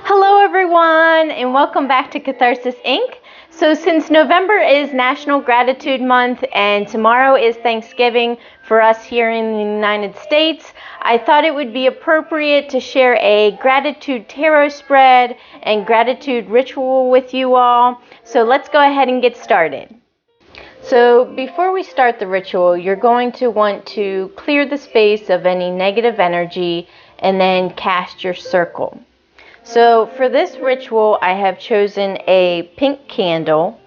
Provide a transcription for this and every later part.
Hello everyone and welcome back to Catharsis Inc. So since November is National Gratitude Month and tomorrow is Thanksgiving for us here in the United States, I thought it would be appropriate to share a gratitude tarot spread and gratitude ritual with you all. So let's go ahead and get started. So before we start the ritual, you're going to want to clear the space of any negative energy and then cast your circle. So for this ritual, I have chosen a pink candle,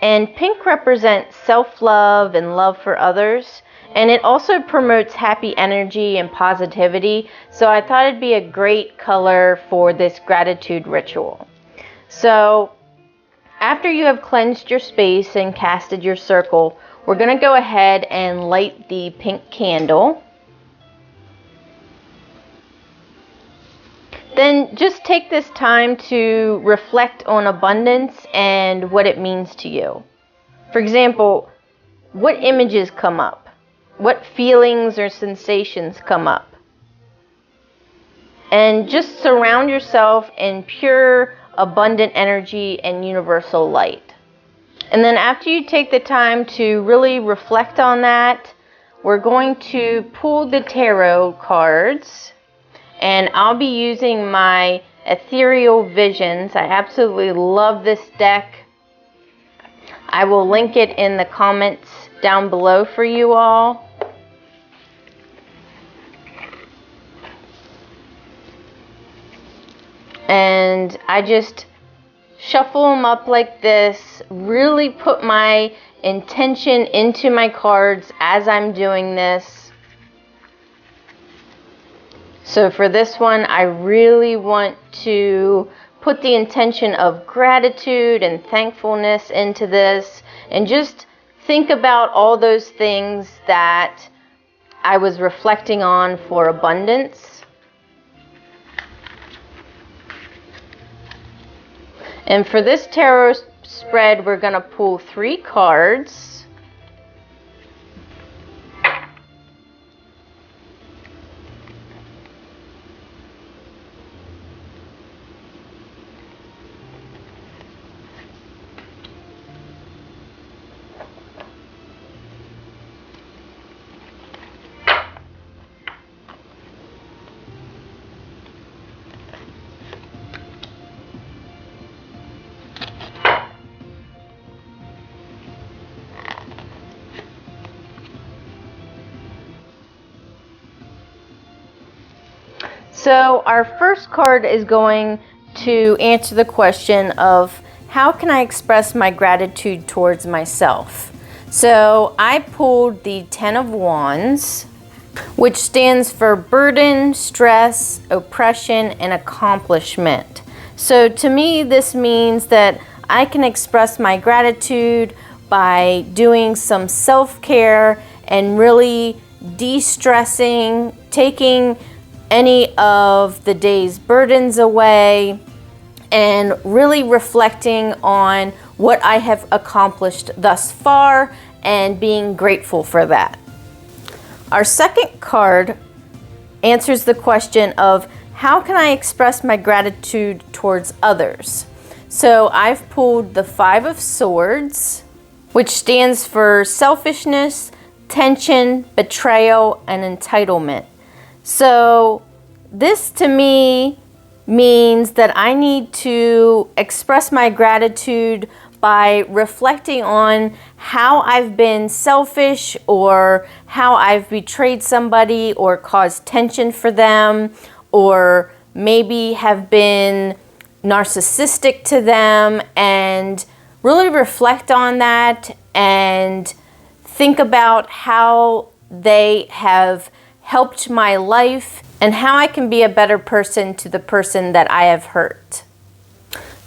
and pink represents self-love and love for others, and it also promotes happy energy and positivity, so I thought it'd be a great color for this gratitude ritual. So after you have cleansed your space and casted your circle, we're going to go ahead and light the pink candle. Then just take this time to reflect on abundance and what it means to you. For example, what images come up? What feelings or sensations come up? And just surround yourself in pure, abundant energy and universal light. And then after you take the time to really reflect on that, we're going to pull the tarot cards. And I'll be using my Ethereal Visions. I absolutely love this deck. I will link it in the comments down below for you all. And I just shuffle them up like this, really put my intention into my cards as I'm doing this. So for this one, I really want to put the intention of gratitude and thankfulness into this and just think about all those things that I was reflecting on for abundance. And for this tarot spread, we're going to pull 3 cards. So our first card is going to answer the question of how can I express my gratitude towards myself? So I pulled the 10 of Wands, which stands for burden, stress, oppression, and accomplishment. So to me, this means that I can express my gratitude by doing some self-care and really de-stressing, taking any of the day's burdens away, and really reflecting on what I have accomplished thus far and being grateful for that. Our second card answers the question of how can I express my gratitude towards others? So I've pulled the 5 of Swords, which stands for selfishness, tension, betrayal, and entitlement. So this to me means that I need to express my gratitude by reflecting on how I've been selfish or how I've betrayed somebody or caused tension for them or maybe have been narcissistic to them, and really reflect on that and think about how they have helped my life and how I can be a better person to the person that I have hurt.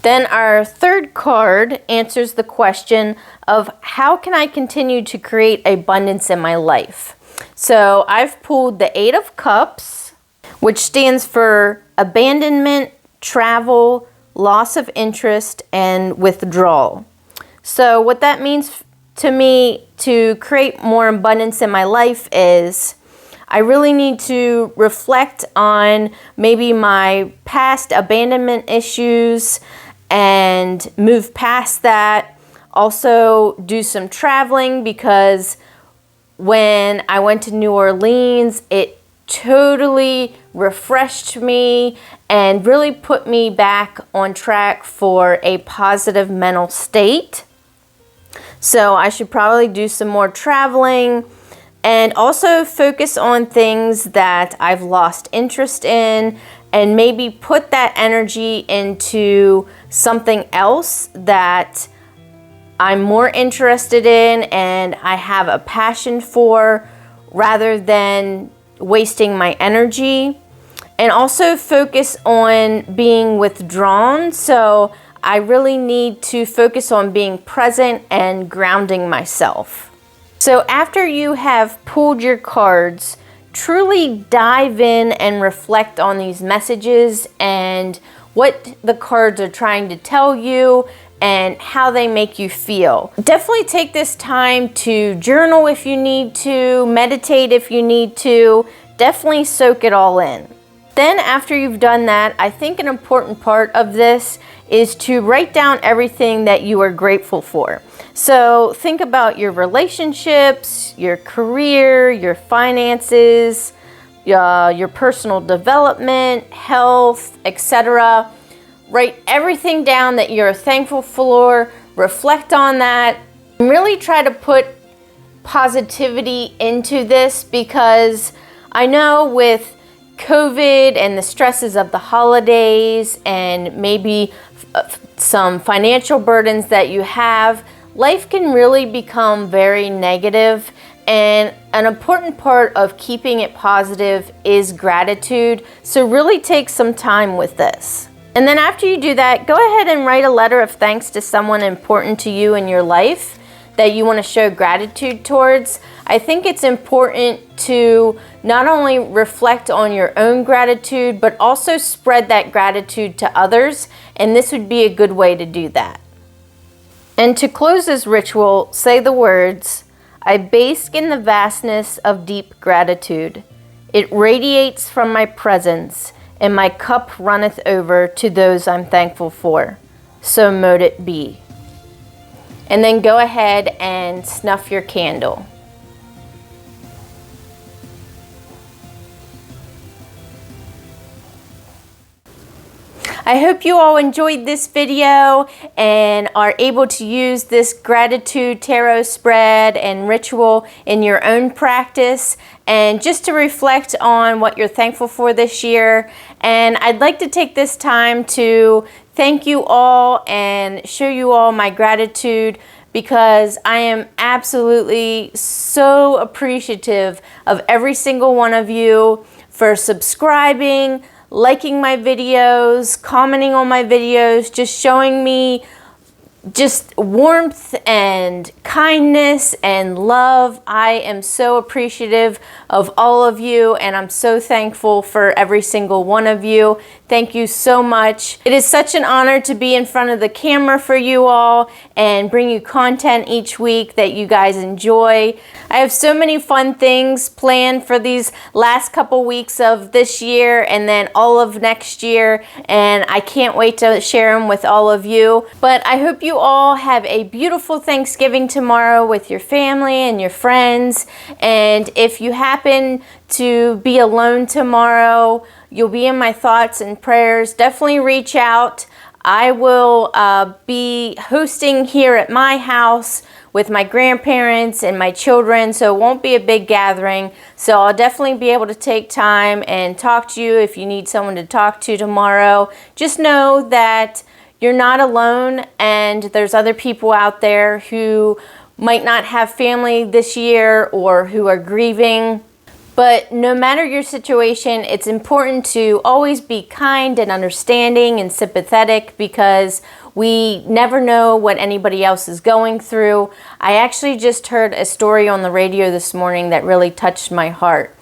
Then our third card answers the question of how can I continue to create abundance in my life? So I've pulled the 8 of Cups, which stands for abandonment, travel, loss of interest, and withdrawal. So what that means to me to create more abundance in my life is I really need to reflect on maybe my past abandonment issues and move past that. Also do some traveling, because when I went to New Orleans, it totally refreshed me and really put me back on track for a positive mental state. So I should probably do some more traveling and also focus on things that I've lost interest in, and maybe put that energy into something else that I'm more interested in and I have a passion for, rather than wasting my energy. And also focus on being withdrawn. So I really need to focus on being present and grounding myself. So after you have pulled your cards, truly dive in and reflect on these messages and what the cards are trying to tell you and how they make you feel. Definitely take this time to journal if you need to, meditate if you need to. Definitely soak it all in. Then after you've done that, I think an important part of this is to write down everything that you are grateful for. So think about your relationships, your career, your finances, your personal development, health, etc. Write everything down that you're thankful for, reflect on that, and really try to put positivity into this, because I know with COVID and the stresses of the holidays and maybe some financial burdens that you have, life can really become very negative, and an important part of keeping it positive is gratitude. So really take some time with this. And then after you do that, go ahead and write a letter of thanks to someone important to you in your life that you want to show gratitude towards. I think it's important to not only reflect on your own gratitude, but also spread that gratitude to others, and this would be a good way to do that. And to close this ritual, say the words, "I bask in the vastness of deep gratitude. It radiates from my presence, and my cup runneth over to those I'm thankful for. So mote it be." And then go ahead and snuff your candle. I hope you all enjoyed this video and are able to use this gratitude tarot spread and ritual in your own practice, and just to reflect on what you're thankful for this year. And I'd like to take this time to thank you all and show you all my gratitude, because I am absolutely so appreciative of every single one of you for subscribing, liking my videos, commenting on my videos, just showing me just warmth and kindness and love. I am so appreciative of all of you, and I'm so thankful for every single one of you. Thank you so much. It is such an honor to be in front of the camera for you all and bring you content each week that you guys enjoy. I have so many fun things planned for these last couple weeks of this year and then all of next year, and I can't wait to share them with all of you. But I hope you all have a beautiful Thanksgiving tomorrow with your family and your friends. And if you happen to be alone tomorrow, you'll be in my thoughts and prayers. Definitely reach out. I will be hosting here at my house with my grandparents and my children, so it won't be a big gathering. So I'll definitely be able to take time and talk to you if you need someone to talk to tomorrow. Just know that you're not alone, and there's other people out there who might not have family this year or who are grieving. But no matter your situation, it's important to always be kind and understanding and sympathetic, because we never know what anybody else is going through. I actually just heard a story on the radio this morning that really touched my heart.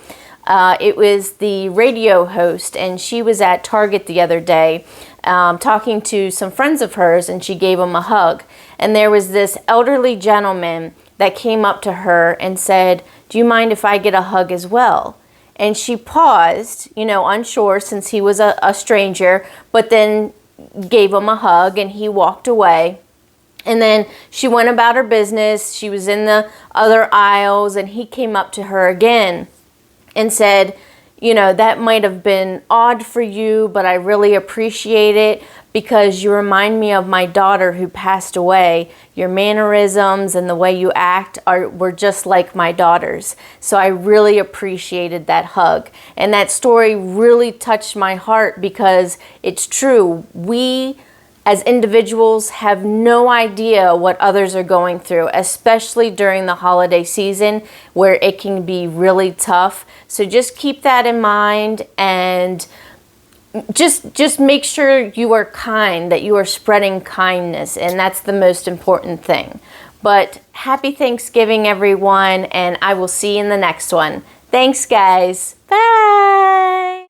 It was the radio host, and she was at Target the other day talking to some friends of hers, and she gave them a hug. And there was this elderly gentleman that came up to her and said, "Do you mind if I get a hug as well?" and she paused, unsure since he was a stranger, but then gave him a hug and he walked away. And then she went about her business. She was in the other aisles and he came up to her again and said, that might have been odd for you, but I really appreciate it because you remind me of my daughter who passed away. Your mannerisms and the way you act were just like my daughter's. So I really appreciated that hug. And that story really touched my heart because it's true. We as individuals have no idea what others are going through, especially during the holiday season where it can be really tough. So just keep that in mind and just make sure you are kind, that you are spreading kindness, and that's the most important thing. But happy Thanksgiving, everyone, and I will see you in the next one. Thanks, guys. Bye.